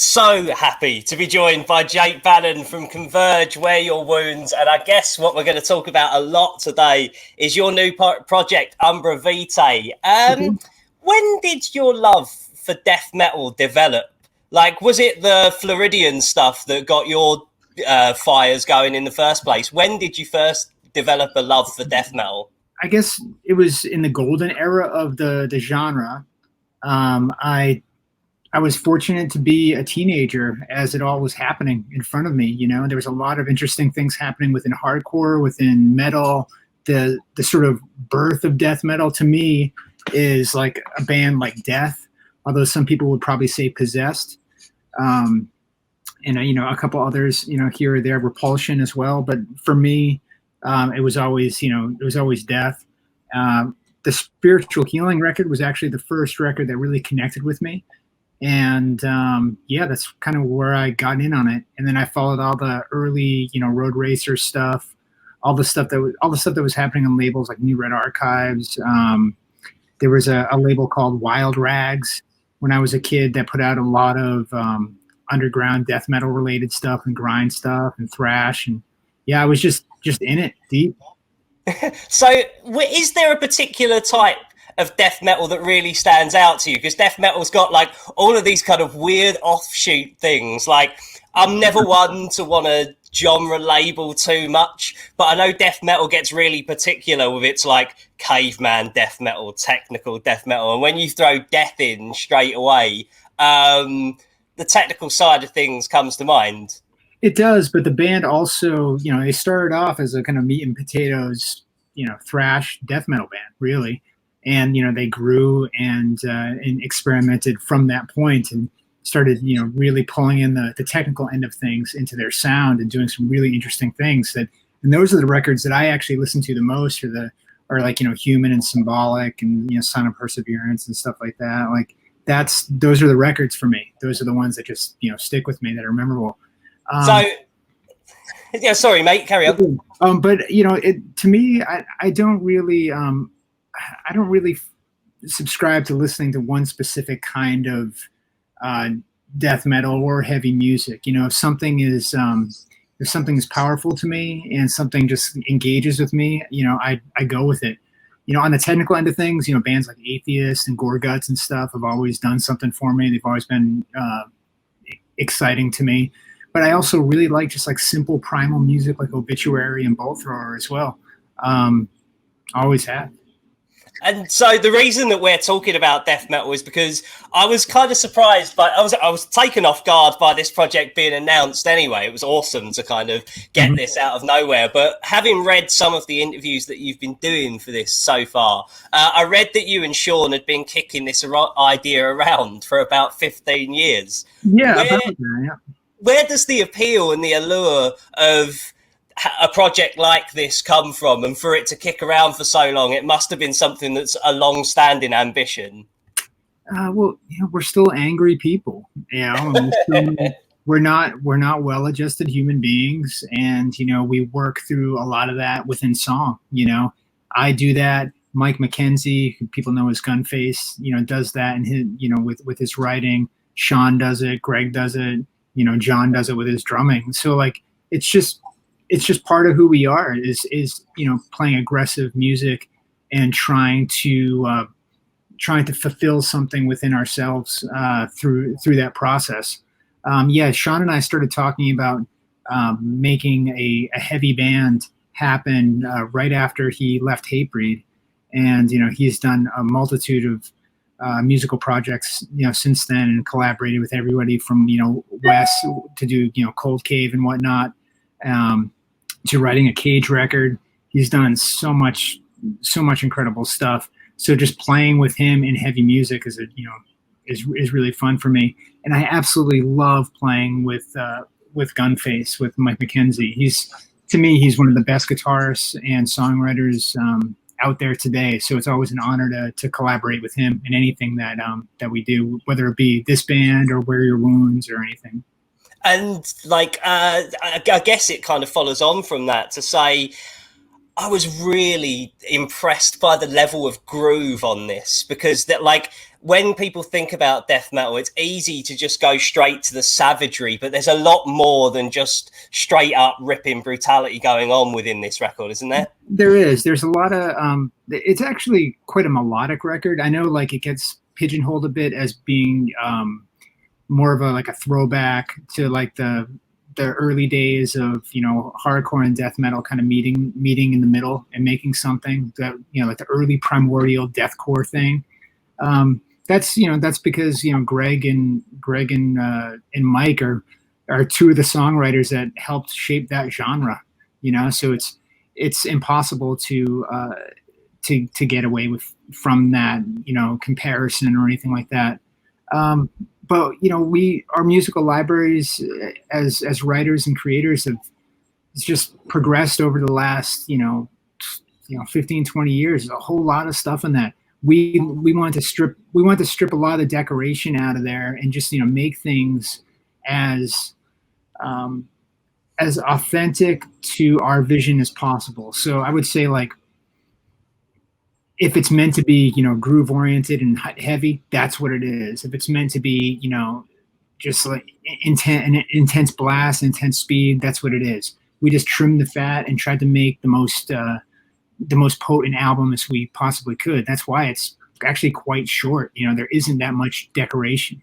So happy to be joined by Jacob Bannon from Converge, Wear Your Wounds. And I guess what we're going to talk about a lot today is your new project, Umbra Vitae. When did your love for death metal develop? Like, was it the Floridian stuff that got your fires going in the first place? When did you first develop a love for death metal? I guess it was in the golden era of the genre. I was fortunate to be a teenager as it all was happening in front of me. You know, there was a lot of interesting things happening within hardcore, within metal. The sort of birth of death metal to me is like a band like Death, although some people would probably say Possessed. And, you know, a couple others, you know, here or there, Repulsion as well. But for me, it was always Death. The Spiritual Healing record was actually the first record that really connected with me. And yeah, that's kind of where I got in on it. And then I followed all the early, you know, Road Racer stuff, all the stuff that was happening on labels like New Red Archives. There was a label called Wild Rags when I was a kid that put out a lot of underground death metal related stuff and grind stuff and thrash. And yeah, I was just in it deep. So is there a particular type of death metal that really stands out to you? Because death metal's got like all of these kind of weird offshoot things. Like, I'm never one to want to genre label too much, but I know death metal gets really particular with its like caveman death metal, technical death metal, and when you throw death in straight away, the technical side of things comes to mind. It does, but the band also, you know, they started off as a kind of meat and potatoes, you know, thrash death metal band, really. And, you know, they grew and experimented from that point and started, you know, really pulling in the technical end of things into their sound and doing some really interesting things. And those are the records that I actually listen to the most, are like, you know, Human and Symbolic and, you know, Son of Perseverance and stuff like that. Like those are the records for me. Those are the ones that just, you know, stick with me, that are memorable. Yeah, sorry, mate, carry on. But, you know, to me, I don't really subscribe to listening to one specific kind of death metal or heavy music. You know, if something is powerful to me and something just engages with me, you know, I go with it. You know, on the technical end of things, you know, bands like Atheist and Gore Guts and stuff have always done something for me. They've always been exciting to me. But I also really like just like simple primal music like Obituary and Bolt Thrower as well. Always have. And so the reason that we're talking about death metal is because I was kind of surprised by, I was taken off guard by this project being announced anyway. It was awesome to kind of get this out of nowhere. But having read some of the interviews that you've been doing for this so far, I read that you and Sean had been kicking this idea around for about 15 years. Yeah, Where does the appeal and the allure of a project like this come from? And for it to kick around for so long, it must have been something that's a long-standing ambition. Well, you know, we're still angry people. You know, we're not well-adjusted human beings, and you know, we work through a lot of that within song. You know, I do that. Mike McKenzie, who people know as Gunface, you know, does that, and you know, with his writing. Sean does it. Greg does it. You know, John does it with his drumming. So like, it's just part of who we are is, you know, playing aggressive music and trying to fulfill something within ourselves through that process. Yeah, Sean and I started talking about making a heavy band happen right after he left Hatebreed. And, you know, he's done a multitude of musical projects, you know, since then, and collaborated with everybody from, you know, Wes to do, you know, Cold Cave and whatnot, to writing a Cage record. He's done so much incredible stuff. So just playing with him in heavy music is really fun for me. And I absolutely love playing with Gunface, with Mike McKenzie. To me, he's one of the best guitarists and songwriters out there today. So it's always an honor to collaborate with him in anything that we do, whether it be this band or Wear Your Wounds or anything. And like, I guess it kind of follows on from that to say, I was really impressed by the level of groove on this, because that, like, when people think about death metal, it's easy to just go straight to the savagery, but there's a lot more than just straight up ripping brutality going on within this record, isn't there? There's a lot of it's actually quite a melodic record. I know, like, it gets pigeonholed a bit as being more of a, like, a throwback to, like, the early days of, you know, hardcore and death metal kind of meeting in the middle and making something that, you know, like the early primordial deathcore thing. That's, you know, that's because, you know, Greg and Mike are two of the songwriters that helped shape that genre, you know. So it's impossible to get away from that, you know, comparison or anything like that. But, you know, our musical libraries as writers and creators have just progressed over the last, you know, 15, 20 years. There's a whole lot of stuff in that. We want to strip a lot of the decoration out of there and just, you know, make things as authentic to our vision as possible. So I would say, like, if it's meant to be, you know, groove oriented and heavy, that's what it is. If it's meant to be, you know, just like intense blast, intense speed, that's what it is. We just trimmed the fat and tried to make the most potent album as we possibly could. That's why it's actually quite short. You know, there isn't that much decoration.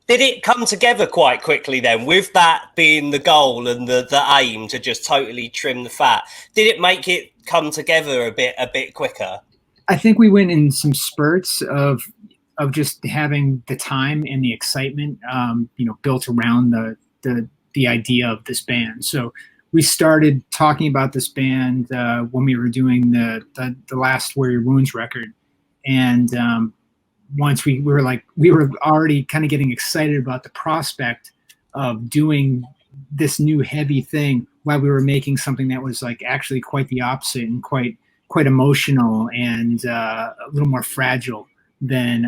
Did it come together quite quickly then, with that being the goal and the aim to just totally trim the fat? Did it make it come together a bit quicker? I think we went in some spurts of just having the time and the excitement, you know, built around the idea of this band. So we started talking about this band when we were doing the last Wear Your Wounds record, and once we were already kind of getting excited about the prospect of doing this new heavy thing while we were making something that was, like, actually quite the opposite and quite emotional and a little more fragile than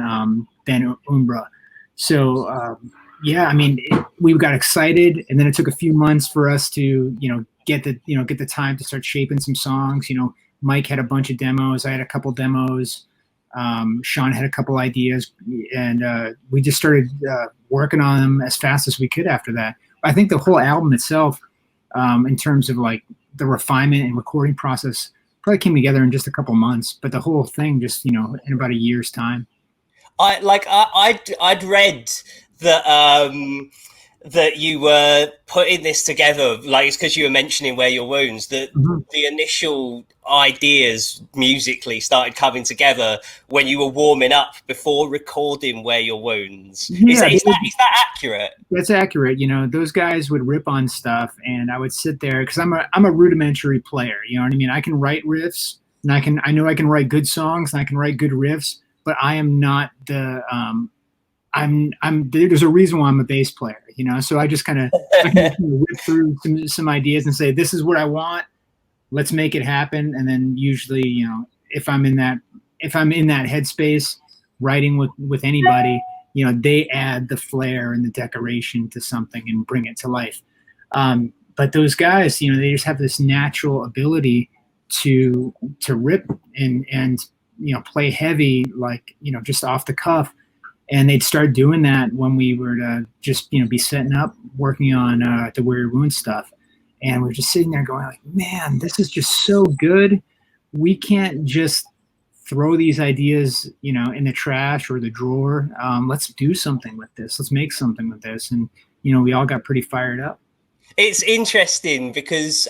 Umbra. So yeah, I mean, we got excited, and then it took a few months for us to, you know, get the time to start shaping some songs. You know, Mike had a bunch of demos. I had a couple demos. Sean had a couple ideas, and we just started working on them as fast as we could after that. I think the whole album itself, in terms of, like, the refinement and recording process, probably came together in just a couple months, but the whole thing just, you know, in about a year's time. I'd read that you were putting this together, like, it's because you were mentioning Wear Your Wounds, that the initial ideas musically started coming together when you were warming up before recording Wear Your Wounds. Yeah, is that accurate? That's accurate. You know, those guys would rip on stuff, and I would sit there because I'm a rudimentary player. You know what I mean? I can write riffs, and I know I can write good songs, and I can write good riffs, but I am not the there's a reason why I'm a bass player, you know. So I just kind of whip through some ideas and say, this is what I want, let's make it happen. And then usually, you know, if I'm in that headspace writing with anybody, you know, they add the flair and the decoration to something and bring it to life. But those guys, you know, they just have this natural ability to rip and you know, play heavy, like, you know, just off the cuff. And they'd start doing that when we were to just, you know, be setting up, working on the Wear Your Wounds stuff. And we're just sitting there going, like, man, this is just so good. We can't just throw these ideas, you know, in the trash or the drawer. Let's do something with this. Let's make something with this. And, you know, we all got pretty fired up. It's interesting because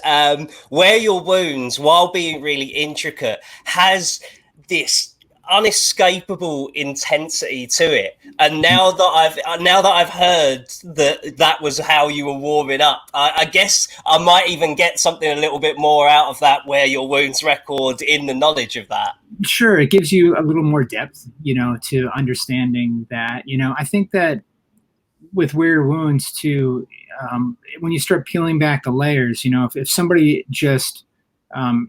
Wear Your Wounds, while being really intricate, has this unescapable intensity to it. And now that I've heard that was how you were warming up, I guess I might even get something a little bit more out of that Wear Your Wounds record in the knowledge of that. Sure, it gives you a little more depth, you know, to understanding that. You know, I think that with Wear Your Wounds too, when you start peeling back the layers, you know, if somebody just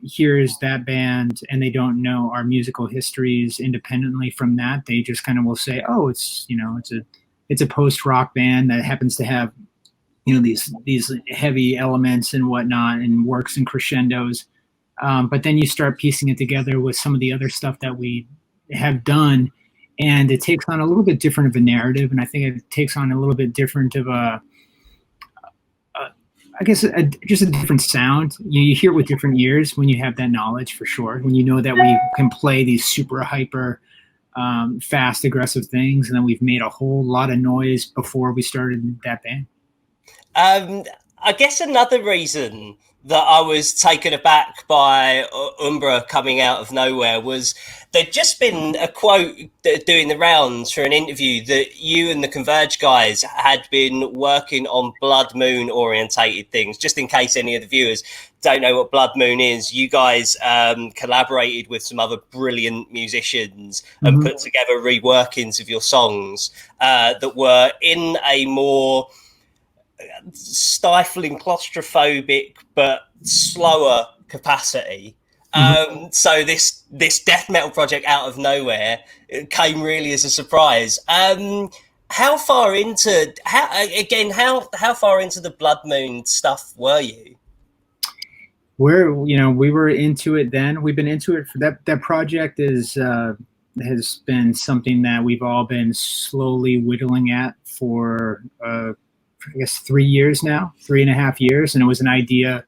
hears that band and they don't know our musical histories independently from that, they just kind of will say, oh, it's, you know, it's a post-rock band that happens to have, you know, these heavy elements and whatnot and works in crescendos. But then you start piecing it together with some of the other stuff that we have done, and it takes on a little bit different of a narrative, and I think it takes on a little bit different of I guess just a different sound. You hear it with different ears when you have that knowledge, for sure. When you know that we can play these super hyper, fast, aggressive things, and then we've made a whole lot of noise before we started that band. I guess another reason that I was taken aback by Umbra coming out of nowhere was there'd just been a quote doing the rounds for an interview that you and the Converge guys had been working on Blood Moon orientated things. Just in case any of the viewers don't know what Blood Moon is, you guys collaborated with some other brilliant musicians and put together reworkings of your songs that were in a more stifling, claustrophobic but slower capacity. So this death metal project out of nowhere, it came really as a surprise. How far into the Blood Moon stuff were you? We were into it then. We've been into it for that project has been something that we've all been slowly whittling at for I guess 3 years now, 3.5 years. And it was an idea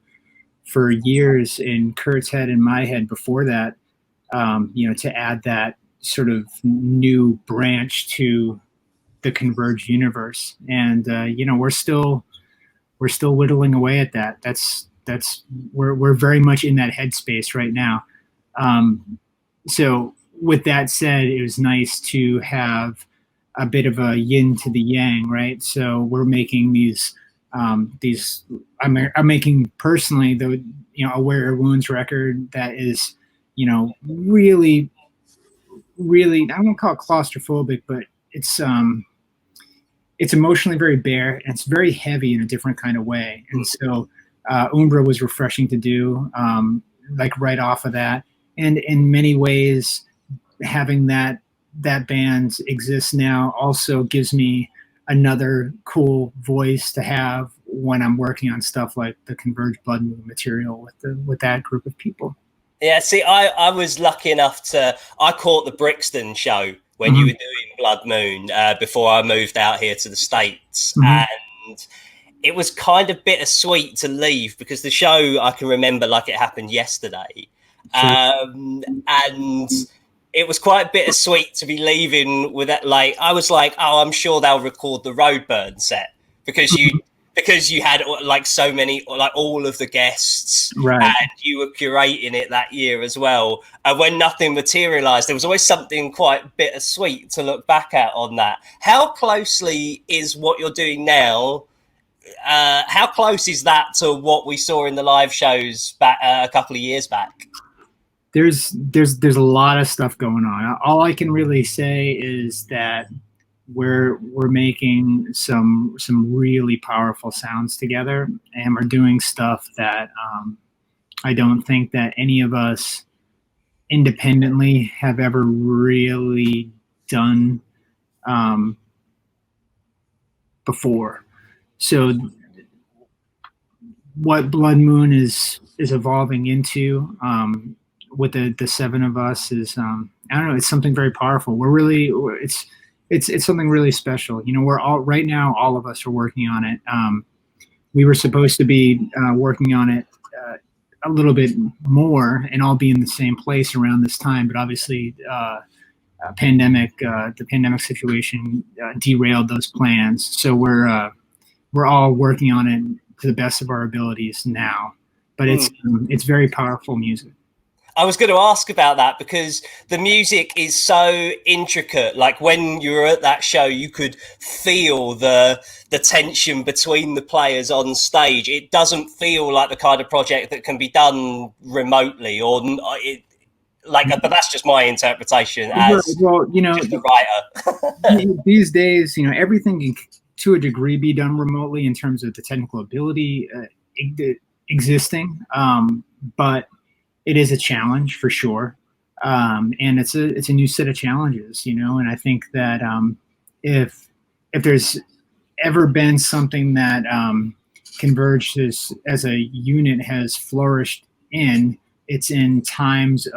for years in Kurt's head and my head before that, to add that sort of new branch to the Converge universe. And, we're still whittling away at that. We're very much in that headspace right now. So with that said, it was nice to have a bit of a yin to the yang, right? So we're making I'm making personally the, Aware of Wounds record that is, really, really, I won't call it claustrophobic, but it's emotionally very bare, and it's very heavy in a different kind of way. And so Umbra was refreshing to do, like right off of that. And in many ways, having that band exists now also gives me another cool voice to have when I'm working on stuff like the Converge Blood Moon material with that group of people. Yeah, see, I was lucky enough I caught the Brixton show when you were doing Blood Moon before I moved out here to the States. And it was kind of bittersweet to leave because the show, I can remember like it happened yesterday. And it was quite bittersweet to be leaving with that. Like, I was like, oh, I'm sure they'll record the Roadburn set because you had like so many, like all of the guests, right, and you were curating it that year as well. And when nothing materialized, there was always something quite bittersweet to look back at on that. How closely is what you're doing now? How close is that to what we saw in the live shows back a couple of years back? There's a lot of stuff going on. All I can really say is that we're making some really powerful sounds together, and we're doing stuff that I don't think that any of us independently have ever really done before. So what Blood Moon is evolving into with the seven of us is I don't know, it's something very powerful. It's something really special. We're all of us are working on it. We were supposed to be working on it a little bit more and all be in the same place around this time, but obviously the pandemic situation derailed those plans. So we're all working on it to the best of our abilities now, but it's very powerful music. I was going to ask about that because the music is so intricate. Like when you were at that show, you could feel the tension between the players on stage. It doesn't feel like the kind of project that can be done remotely, but that's just my interpretation as just a writer. These days, everything can, to a degree, be done remotely in terms of the technical ability existing, but it is a challenge for sure, and it's a new set of challenges, and I think that if there's ever been something that Converge as a unit has flourished in, it's in times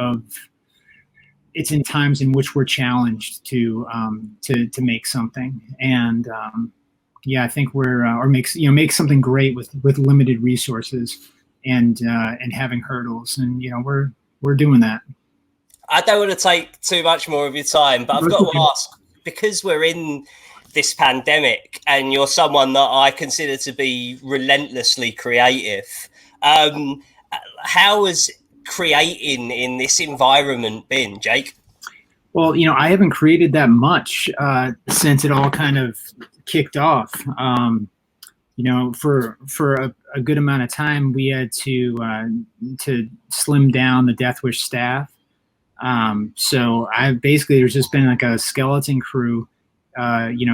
in which we're challenged to make something, and I think we're or make something great with limited resources and having hurdles, and we're doing that. I don't want to take too much more of your time, but I've got to ask, because we're in this pandemic and you're someone that I consider to be relentlessly creative, how has creating in this environment been, Jake? Well, I haven't created that much since it all kind of kicked off. For a good amount of time, we had to slim down the Death Wish staff. So there's just been like a skeleton crew,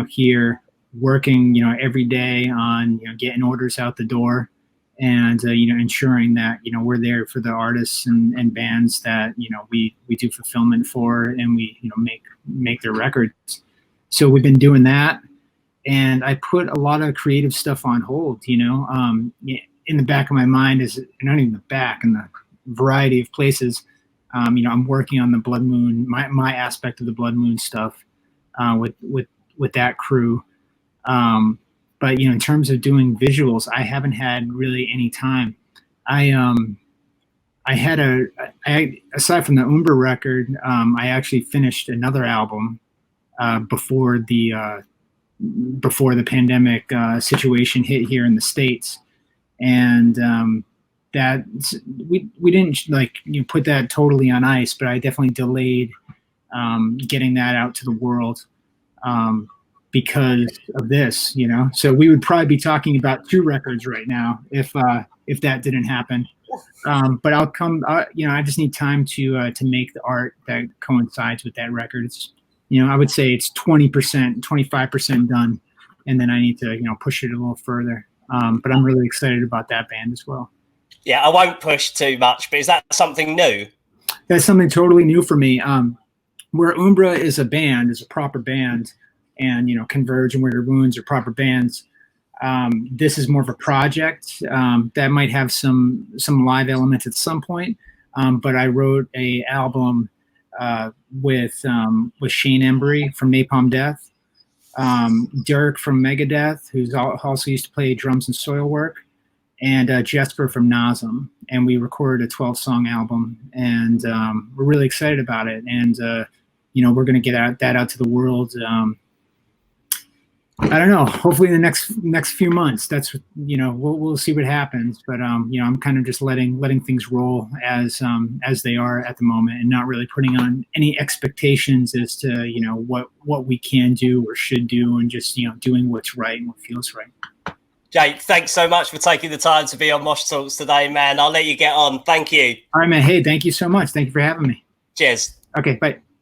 here working, every day on, getting orders out the door, and, ensuring that, we're there for the artists and bands that, we do fulfillment for, and we, make their records. So we've been doing that. And I put a lot of creative stuff on hold, in the back of my mind is not even the back, in the variety of places. I'm working on the Blood Moon, my aspect of the Blood Moon stuff, with that crew. But in terms of doing visuals, I haven't had really any time. Aside from the Umbra record, I actually finished another album before the pandemic situation hit here in the States, and that we didn't put that totally on ice, but I definitely delayed getting that out to the world because of this, So we would probably be talking about 2 records right now if that didn't happen. But I just need time to make the art that coincides with that record. It's, I would say it's 20%, 25% done, and then I need to, push it a little further. But I'm really excited about that band as well. Yeah, I won't push too much, but is that something new? That's something totally new for me. Where Umbra is a band, is a proper band, and Converge and Weird Wounds are proper bands. This is more of a project that might have some live elements at some point. But I wrote a album with Shane Embry from Napalm Death, Dirk from Megadeth, who's also used to play drums and Soilwork, and Jesper from Nasum. And we recorded a 12-song album, and we're really excited about it. And we're going to get that out to the world. I don't know. Hopefully, in the next few months. That's we'll see what happens. But I'm kind of just letting things roll as they are at the moment, and not really putting on any expectations as to what we can do or should do, and just doing what's right and what feels right. Jake, thanks so much for taking the time to be on Mosh Talks today, man. I'll let you get on. Thank you. All right, man. Hey, thank you so much. Thank you for having me. Cheers. Okay, bye.